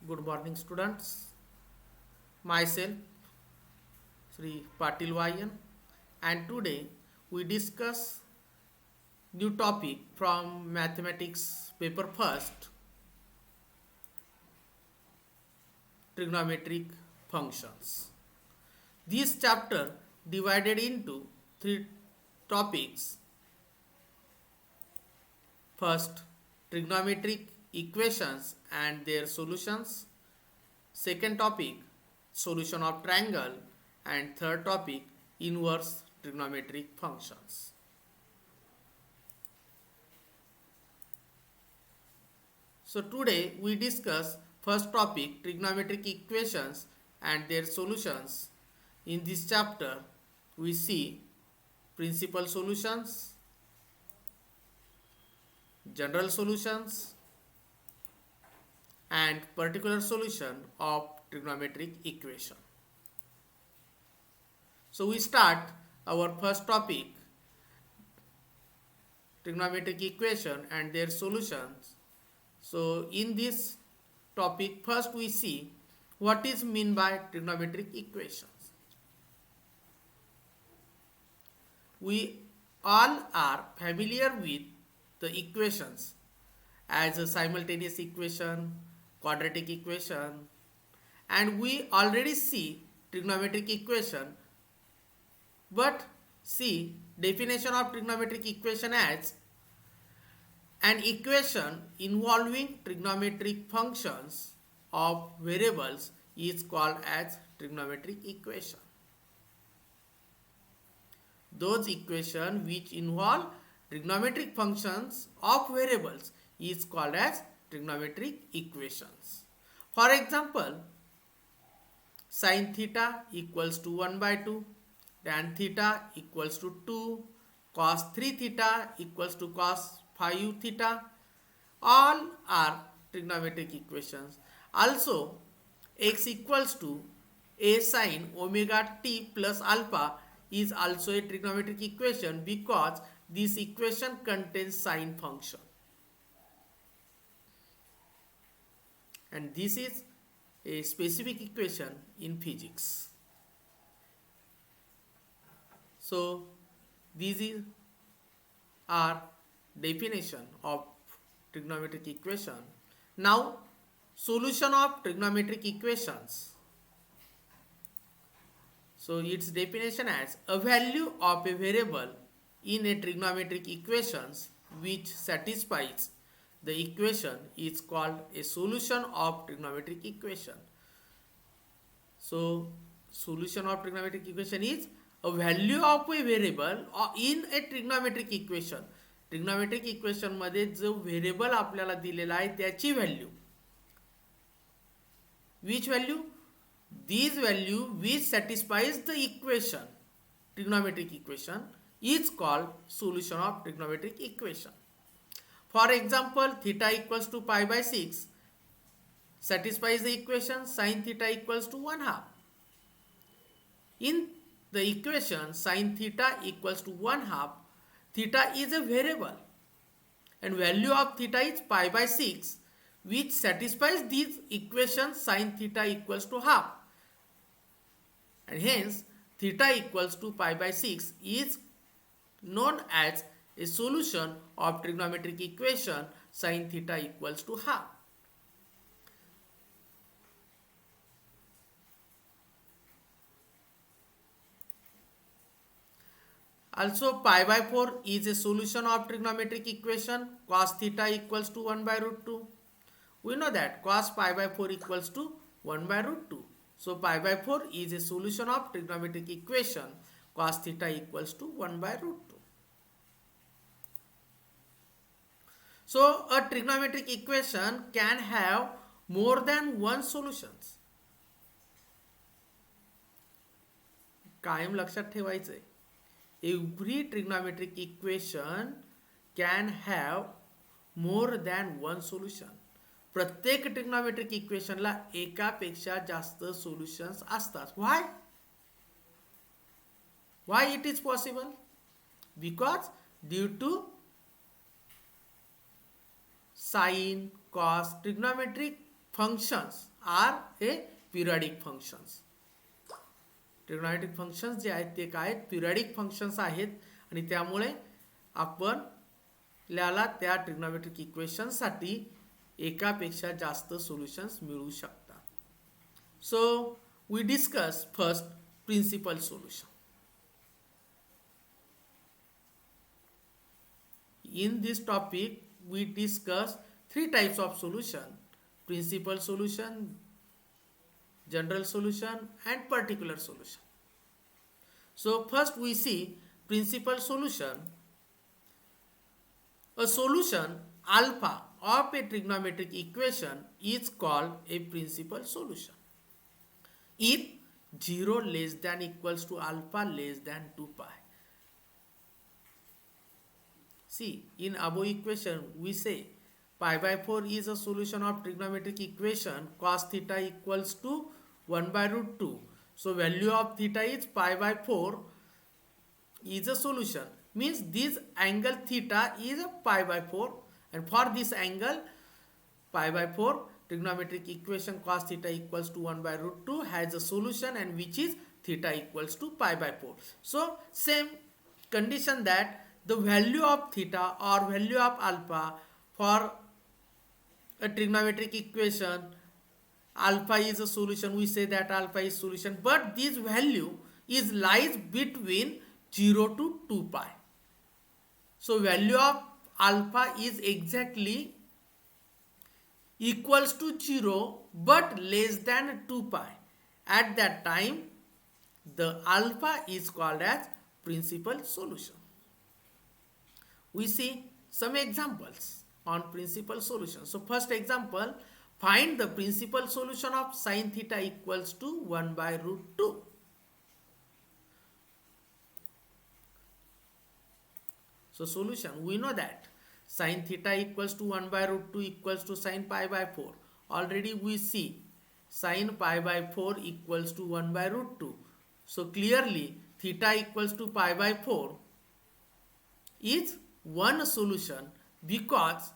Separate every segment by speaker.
Speaker 1: Good morning, students. Myself, Sri Patil Vayan, and today we discuss new topic from mathematics paper first, trigonometric functions. This chapter divided into three topics. First, trigonometric equations and their solutions. Second topic, solution of triangle, and third topic, inverse trigonometric functions. So today we discuss first topic, trigonometric equations and their solutions. In this chapter we see principal solutions, general solutions, and particular solution of trigonometric equation. So we start our first topic, trigonometric equation and their solutions. So in this topic, first we see what is meant by trigonometric equations. We all are familiar with the equations as a simultaneous equation, quadratic equation, and we already see trigonometric equation, but see definition of trigonometric equation as an equation involving trigonometric functions of variables is called as trigonometric equation. Those equations which involve trigonometric functions of variables is called as trigonometric equations. For example, sin theta equals to 1 by 2, tan theta equals to 2, cos 3 theta equals to cos 5 theta, all are trigonometric equations. Also, x equals to a sin omega t plus alpha is also a trigonometric equation because this equation contains sine function. And this is a specific equation in physics. So these are definition of trigonometric equation. Now solution of trigonometric equations. So its definition as a value of a variable in a trigonometric equations which satisfies the equation is called a solution of trigonometric equation. So solution of trigonometric equation is a value of a variable in a trigonometric equation. Trigonometric equation मध्ये जो variable आपल्याला दिलेला आहे त्याची value, which value? This value which satisfies the equation, trigonometric equation, is called solution of trigonometric equation. For example, theta equals to pi by 6 satisfies the equation sin theta equals to 1 half. In the equation sin theta equals to 1 half, theta is a variable and value of theta is pi by 6, which satisfies this equation sin theta equals to half, and hence theta equals to pi by 6 is known as a solution of trigonometric equation sin theta equals to half. Also, pi by 4 is a solution of trigonometric equation cos theta equals to 1 by root 2. We know that cos pi by 4 equals to 1 by root 2. So pi by 4 is a solution of trigonometric equation cos theta equals to 1 by root 2. So a trigonometric equation can have more than one solutions. कायम लक्षात ठेवायचं आहे, every trigonometric equation can have more than one solution. प्रत्येक trigonometric इक्वेशनला एकापेक्षा जास्त solutions असतात. why it is possible? Because due to sine, cos, trigonometric functions are a periodic functions. Trigonometric functions जे आहेत ते काय आहेत, पिरियडिक फंक्शन्स आहेत आणि त्यामुळे आपल्याला त्या ट्रिग्नोमेट्रिक इक्वेशनसाठी एकापेक्षा जास्त सोल्युशन्स मिळू शकतात. So we discuss first principle solution. In this topic we discuss three types of solution: principal solution, general solution and particular solution. So first we see principal solution. A solution alpha of a trigonometric equation is called a principal solution if 0 less than equals to alpha less than 2 pi. See, in above equation we say pi by 4 is a solution of trigonometric equation cos theta equals to 1 by root 2. So value of theta is pi by 4 is a solution. Means this angle theta is a pi by 4, and for this angle pi by 4 trigonometric equation cos theta equals to 1 by root 2 has a solution, and which is theta equals to pi by 4. So same condition that the value of theta or value of alpha for a trigonometric equation, alpha is a solution, we say that alpha is solution, but this value is lies between 0 to 2 pi. So value of alpha is exactly equals to 0 but less than 2 pi. At that time the alpha is called as principal solution. We see some examples on principal solution. So first example, find the principal solution of sin theta equals to 1 by root 2. So solution, we know that sin theta equals to 1 by root 2 equals to sin pi by 4. Already we see sin pi by 4 equals to 1 by root 2. So clearly theta equals to pi by 4 is one solution, because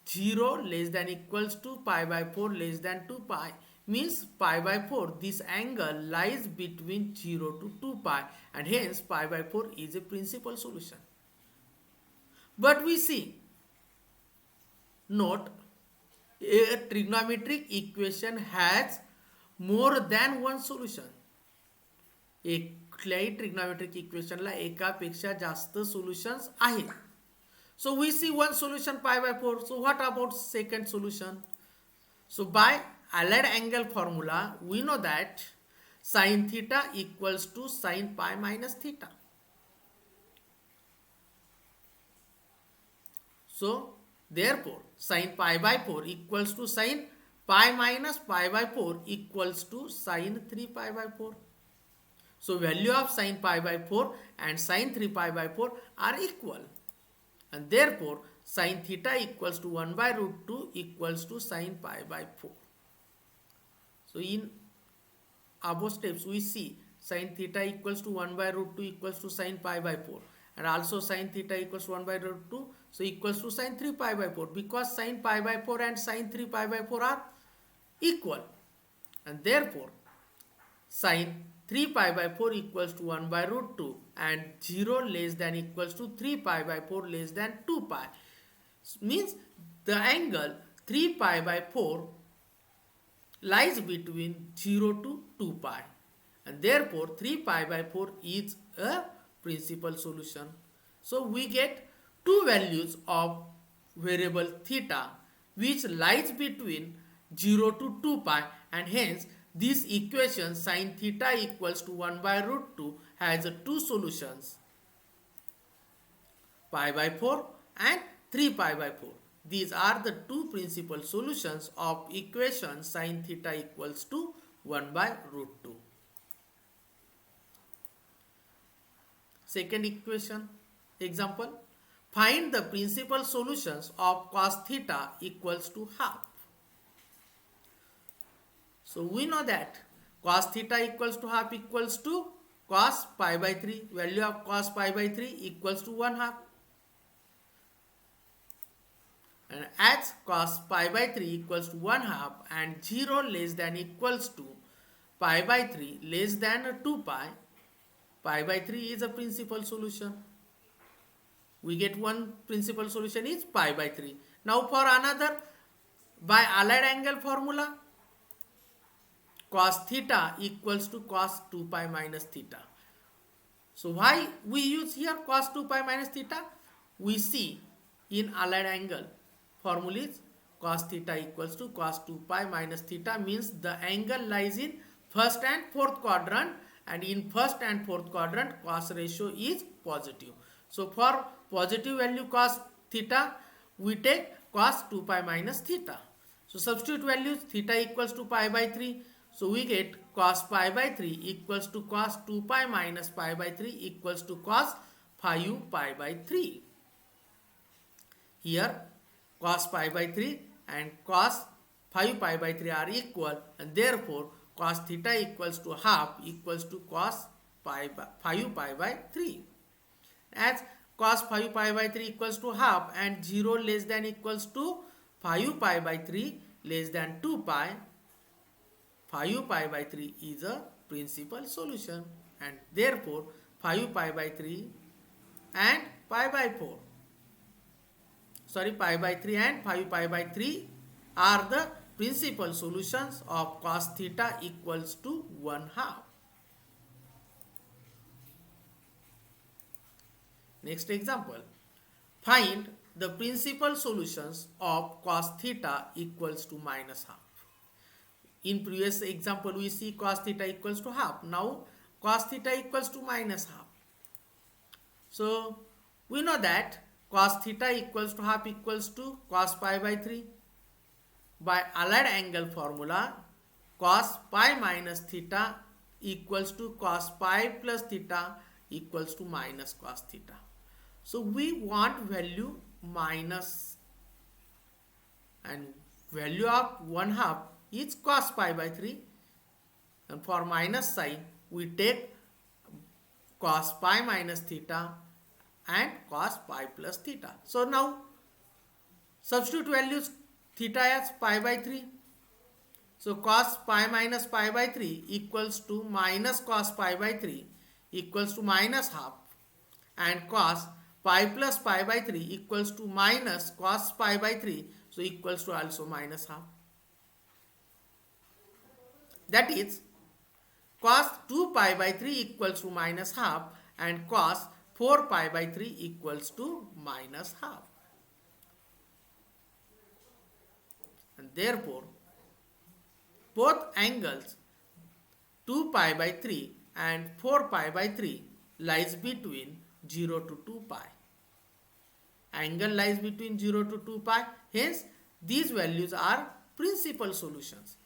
Speaker 1: 0 less than equals to pi by 4 less than 2 pi means pi by 4, this angle lies between 0 to 2 pi, and hence pi by 4 is a principal solution. But we see, note, a trigonometric equation has more than one solution. कुठल्याही trigonometric इक्वेशनला एकापेक्षा जास्त solutions आहेत. So we see one solution pi by 4. So what about second solution? So by allied angle formula we know that sin theta equals to sin pi minus theta. So therefore sin pi by 4 equals to sin pi minus pi by 4 equals to sin 3 pi by 4. So value of sin pi by 4 and sin 3 pi by 4 are equal, and therefore sin theta equals to 1 by root 2 equals to sin pi by 4. So in above steps we see sin theta equals to 1 by root 2 equals to sin pi by 4, and also sin theta equals to 1 by root 2, so equals to sin 3 pi by 4, because sin pi by 4 and sin 3 pi by 4 are equal, and therefore sin 3 pi by 4 equals to 1 by root 2, and 0 less than equals to 3 pi by 4 less than 2 pi means the angle 3 pi by 4 lies between 0 to 2 pi, and therefore 3 pi by 4 is a principal solution. So we get two values of variable theta which lies between 0 to 2 pi, and hence this equation sin theta equals to 1 by root 2 has two solutions, pi by 4 and 3 pi by 4. These are the two principal solutions of equation sin theta equals to 1 by root 2. Second equation example, find the principal solutions of cos theta equals to half. So we know that cos theta equals to half equals to cos pi by 3. Value of cos pi by 3 equals to 1 half. And as cos pi by 3 equals to 1 half and 0 less than equals to pi by 3 less than 2 pi by 3 is a principal solution. We get one principal solution is pi by 3. Now for another, by allied angle formula, cos theta equals to cos 2 pi minus theta. So why we use here cos 2 pi minus theta? We see in allied angle formula is cos theta equals to cos 2 pi minus theta, means the angle lies in first and fourth quadrant, and in first and fourth quadrant cos ratio is positive. So for positive value cos theta, we take cos 2 pi minus theta. So substitute values, theta equals to pi by 3. So we get cos pi by 3 equals to cos 2 pi minus pi by 3 equals to cos 5 pi by 3. Here cos pi by 3 and cos 5 pi by 3 are equal, and therefore cos theta equals to half equals to cos 5 pi by 3. As cos 5 pi by 3 equals to half and 0 less than equals to 5 pi by 3 less than 2 pi, 5 pi by 3 is a principal solution, and therefore 5 pi by 3 and pi by 4, sorry, pi by 3 and 5 pi by 3 are the principal solutions of cos theta equals to 1 half. Next example, find the principal solutions of cos theta equals to minus half. In previous example, we see cos theta equals to half. Now cos theta equals to minus half. So we know that cos theta equals to half equals to cos pi by 3. By allied angle formula, cos pi minus theta equals to cos pi plus theta equals to minus cos theta. So we want value minus, and value of 1 half is cos pi by 3, and for minus sign we take cos pi minus theta and cos pi plus theta. So now substitute values, theta as pi by 3. So cos pi minus pi by 3 equals to minus cos pi by 3 equals to minus half, and cos pi plus pi by 3 equals to minus cos pi by 3, so equals to also minus half. That is cos 2 pi by 3 equals to minus half, and cos 4 pi by 3 equals to minus half. And therefore both angles 2 pi by 3 and 4 pi by 3 lies between 0 to 2 pi. Angle lies between 0 to 2 pi, hence these values are principal solutions.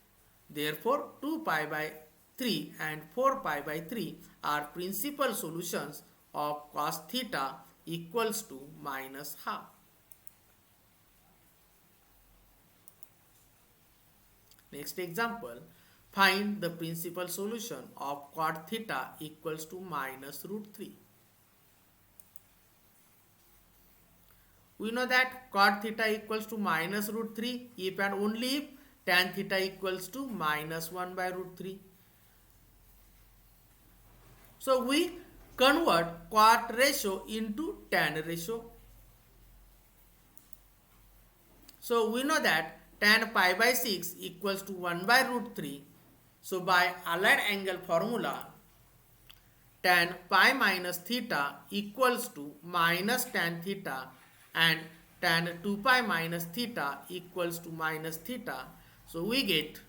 Speaker 1: Therefore 2 pi by 3 and 4 pi by 3 are principal solutions of cos theta equals to minus half. Next example, find the principal solution of cot theta equals to minus root 3. We know that cot theta equals to minus root 3 if and only if tan theta equals to minus 1 by root 3. So we convert cot ratio into tan ratio. So we know that tan pi by 6 equals to 1 by root 3. So by allied angle formula, tan pi minus theta equals to minus tan theta, and tan 2 pi minus theta equals to minus theta. So we get,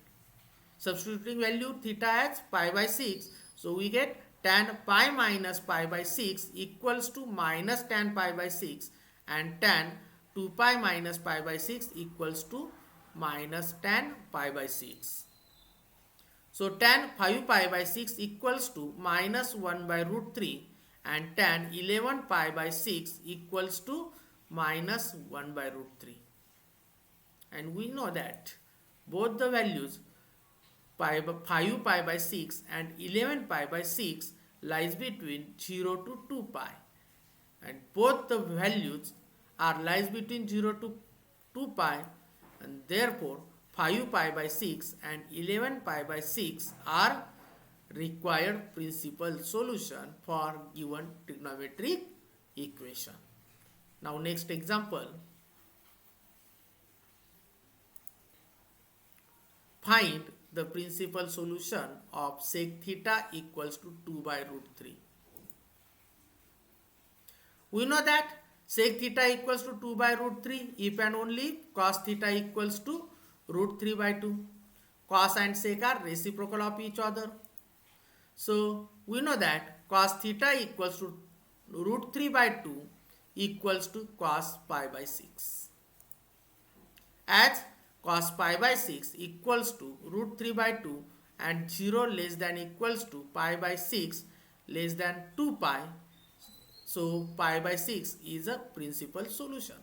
Speaker 1: substituting value theta as pi by 6, so we get tan pi minus pi by 6 equals to minus tan pi by 6, and tan 2 pi minus pi by 6 equals to minus tan pi by 6. So tan 5 pi by 6 equals to minus 1 by root 3, and tan 11 pi by 6 equals to minus 1 by root 3. And we know that both the values 5 pi by 6 and 11 pi by 6 lies between 0 to 2 pi, and both the values are lies between 0 to 2 pi, and therefore 5 pi by 6 and 11 pi by 6 are required principal solution for given trigonometric equation. Now next example. Find the principal solution of sec theta equals to 2 by root 3. We know that sec theta equals to 2 by root 3 if and only if cos theta equals to root 3 by 2. Cos and sec are reciprocal of each other. So we know that cos theta equals to root 3 by 2 equals to cos pi by 6. As cos pi by 6 equals to root 3 by 2 and 0 less than equals to pi by 6 less than 2 pi. So pi by 6 is a principal solution.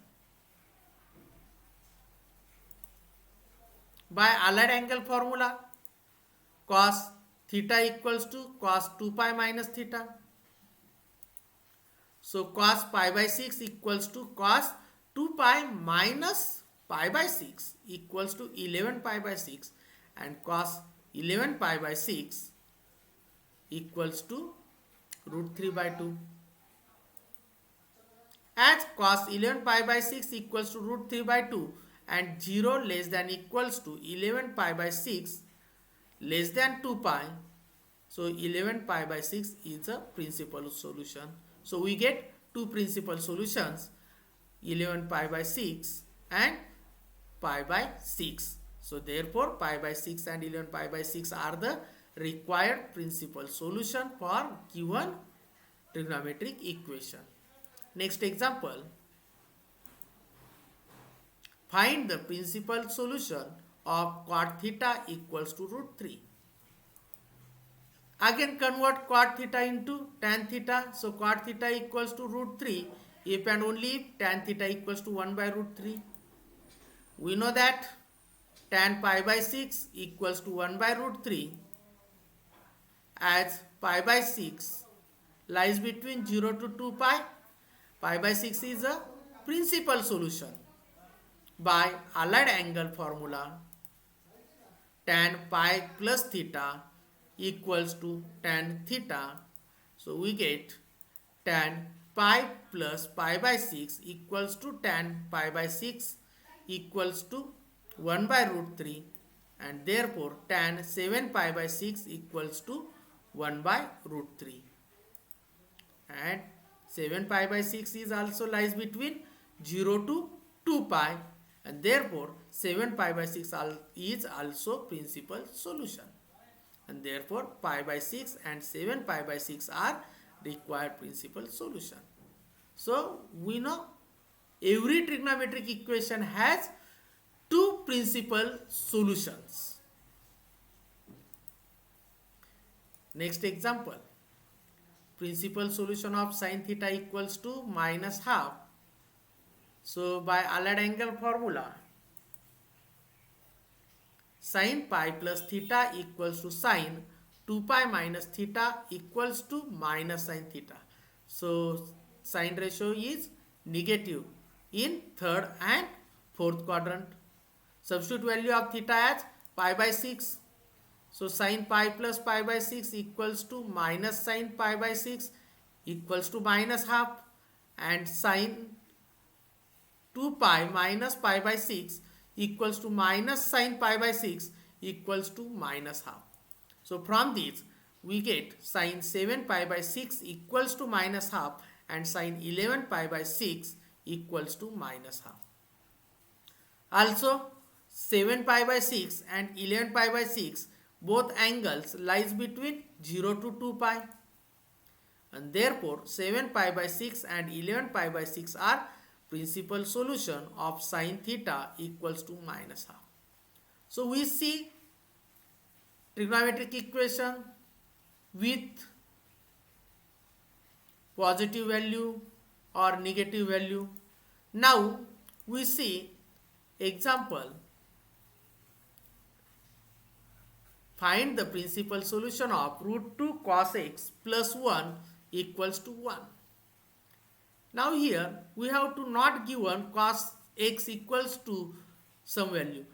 Speaker 1: By allied angle formula, cos theta equals to cos 2 pi minus theta. So cos pi by 6 equals to cos 2 pi minus pi by 6 equals to 11 pi by 6, and cos 11 pi by 6 equals to root 3 by 2. As cos 11 pi by 6 equals to root 3 by 2 and 0 less than equals to 11 pi by 6 less than 2 pi, so 11 pi by 6 is a principal solution. So we get two principal solutions, 11 pi by 6 and pi by 6. So therefore pi by 6 and 11 pi by 6 are the required principal solution for given trigonometric equation. Next example. Find the principal solution of cot theta equals to root 3. Again convert cot theta into tan theta. So cot theta equals to root 3 if and only if tan theta equals to 1 by root 3. We know that tan pi by 6 equals to 1 by root 3, as pi by 6 lies between 0 to 2 pi. Pi by 6 is a principal solution. By allied angle formula, tan pi plus theta equals to tan theta. So we get tan pi plus pi by 6 equals to tan pi by 6 equals to 1 by root 3, and therefore tan 7 pi by 6 equals to 1 by root 3. And 7 pi by 6 is also lies between 0 to 2 pi, and therefore 7 pi by 6 is also principal solution, and therefore pi by 6 and 7 pi by 6 are required principal solution. So we know every trigonometric equation has two principal solutions. Next example. Principal solution of sin theta equals to minus half. So by allied angle formula, sin pi plus theta equals to sin 2 pi minus theta equals to minus sin theta. So sin ratio is negative in third and fourth quadrant. Substitute value of theta as pi by 6. So sin pi plus pi by 6 equals to minus sin pi by 6 equals to minus half, and sin 2 pi minus pi by 6 equals to minus sin pi by 6 equals to minus half. So from this we get sin 7 pi by 6 equals to minus half, and sin 11 pi by 6 equals to minus half. Also 7 pi by 6 and 11 pi by 6 both angles lies between 0 to 2 pi, and therefore 7 pi by 6 and 11 pi by 6 are principal solution of sin theta equals to minus half. So we see trigonometric equation with positive value or negative value. Now we see example. Find the principal solution of root 2 cos x plus 1 equals to 1. Now here we have to not given cos x equals to some value.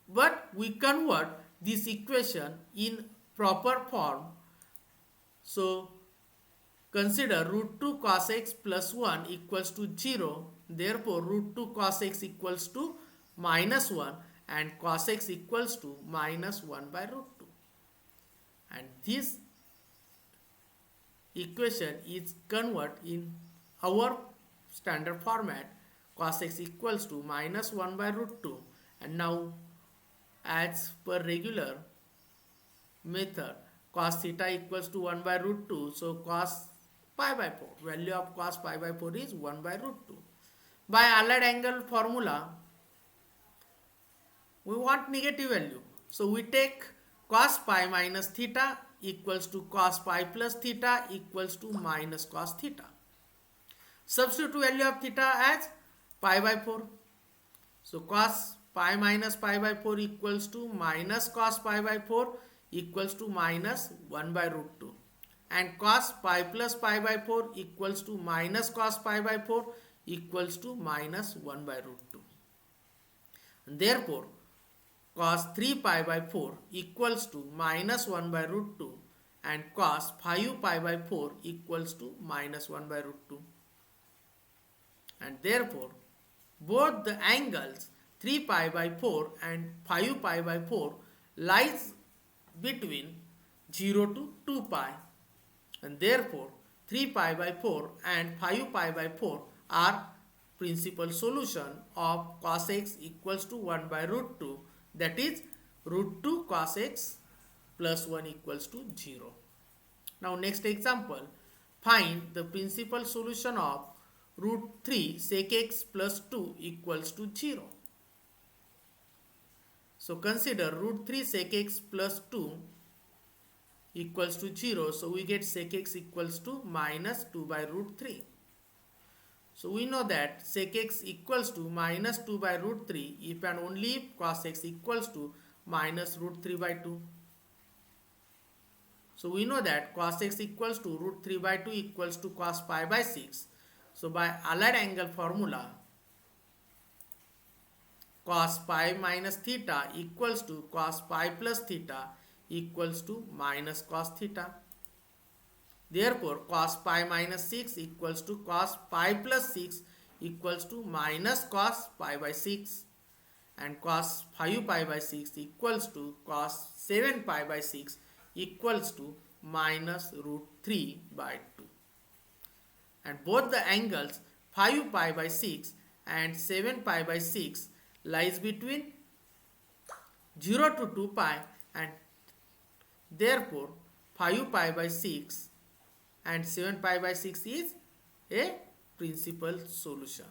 Speaker 1: But we convert this equation in proper form. So consider root 2 cos x plus 1 equals to 0. Therefore, root 2 cos x equals to minus 1 and cos x equals to minus 1 by root 2. And this equation is converted in our standard format, cos x equals to minus 1 by root 2. And now, as per regular method, cos theta equals to 1 by root 2. So cos pi by 4, value of cos pi by 4 is 1 by root 2. By allied angle formula, we want negative value. So we take cos pi minus theta equals to cos pi plus theta equals to minus cos theta. Substitute value of theta as pi by 4. So cos pi minus pi by 4 equals to minus cos pi by 4 equals to minus 1 by root 2. And cos pi plus pi by 4 equals to minus cos pi by 4 equals to minus 1 by root 2. And therefore, cos 3 pi by 4 equals to minus 1 by root 2 and cos 5 pi by 4 equals to minus 1 by root 2. And therefore, both the angles 3 pi by 4 and 5 pi by 4 lies between 0 to 2 pi. And therefore, 3 pi by 4 and 5 pi by 4 are principal solution of cos x equals to 1 by root 2, that is root 2 cos x plus 1 equals to 0. Now next example, find the principal solution of root 3 sec x plus 2 equals to 0. So consider root 3 sec x plus 2 equals to 0. So we get sec x equals to minus 2 by root 3. So we know that sec x equals to minus 2 by root 3 if and only if cos x equals to minus root 3 by 2. So we know that cos x equals to root 3 by 2 equals to cos pi by 6. So by allied angle formula, cos pi minus theta equals to cos pi plus theta equals to minus cos theta. Therefore, cos pi minus 6 equals to cos pi plus 6 equals to minus cos pi by 6. And cos 5 pi by 6 equals to cos 7 pi by 6 equals to minus root 3 by 2. And both the angles 5 pi by 6 and 7 pi by 6 lies between 0 to 2 pi, and therefore 5 pi by 6 and 7 pi by 6 is a principal solution.